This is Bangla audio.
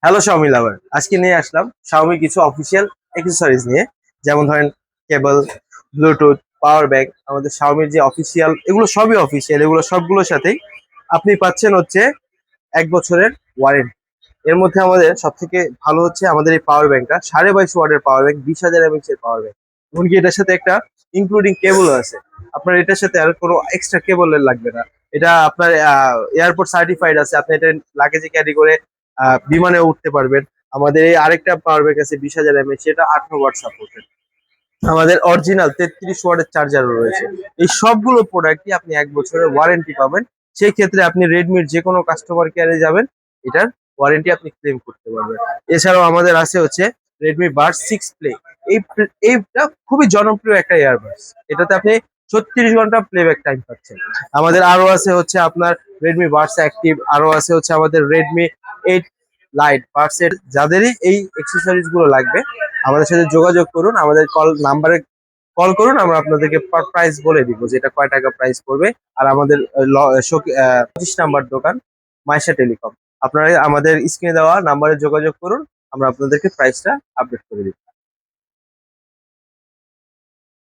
হ্যালো শাওমি লাভার, আজকে নিয়ে আসলাম শাওমি কিছু অফিসিয়াল অ্যাক্সেসরিজ নিয়ে। যেমন ধরেন কেবল, ব্লুটুথ, পাওয়ার ব্যাংক। আমাদের শাওমির যে অফিসিয়াল, এগুলো সবই অফিসিয়াল। এগুলো সবগুলোর সাথেই আপনি পাচ্ছেন হচ্ছে 1 বছরের ওয়ারেন্টি। এর মধ্যে আমাদের সব থেকে ভালো হচ্ছে আমাদের এই পাওয়ার ব্যাংকটা, 22.5 ওয়াটের পাওয়ার ব্যাংক, 20,000 mAh এর পাওয়ার ব্যাংক। এমনকি এটার সাথে একটা ইনক্লুডিং কেবলও আছে। আপনার এটার সাথে আর কোনো এক্সট্রা কেবলের লাগবে না। এটা আপনার এয়ারপোর্ট সার্টিফাইড আছে। আপনি এটা লাগেজে ক্যারি করে বিমানে উঠতে পারবেন। আমাদের এই আরেকটা পাওয়ার ব্যাংক আছে 20,000 mAh, এটা 18 ওয়াট সাপোর্টেড। আমাদের অরিজিনাল 33 ওয়াটের চার্জারও রয়েছে। এই সবগুলো প্রোডাক্টই আপনি 1 বছরের ওয়ারেন্টি পাবেন। সেই ক্ষেত্রে আপনি রেডমির যে কোনো কাস্টমার কেয়ারে যাবেন, এটার ওয়ারেন্টি আপনি ক্লেম করতে পারবেন। এছাড়াও আমাদের আছে হচ্ছে রেডমি বাডস 6 প্লে। এইটা খুবই জনপ্রিয় একটা ইয়ারবাডস। এটাতে আপনি 36 ঘন্টা প্লেব্যাক টাইম পাচ্ছেন। আমাদের আরো আছে হচ্ছে আপনার রেডমি বাডস অ্যাক্টিভ, আরো আছে হচ্ছে আমাদের রেডমি 8 লাইট বাডসের। যাদেরই এই অ্যাক্সেসরিজ গুলো লাগবে, আমাদের সাথে যোগাযোগ করুন। আমাদের কল নাম্বারে কল করুন, আমরা আপনাদেরকে প্রাইস বলে দিব যে এটা কয় টাকা প্রাইস পড়বে। আর আমাদের 25 নাম্বার দোকান, মাইশা টেলিকম। আপনারা আমাদের স্ক্রিনে দেওয়া নাম্বারে যোগাযোগ করুন, আমরা আপনাদেরকে প্রাইসটা আপডেট করে দিব।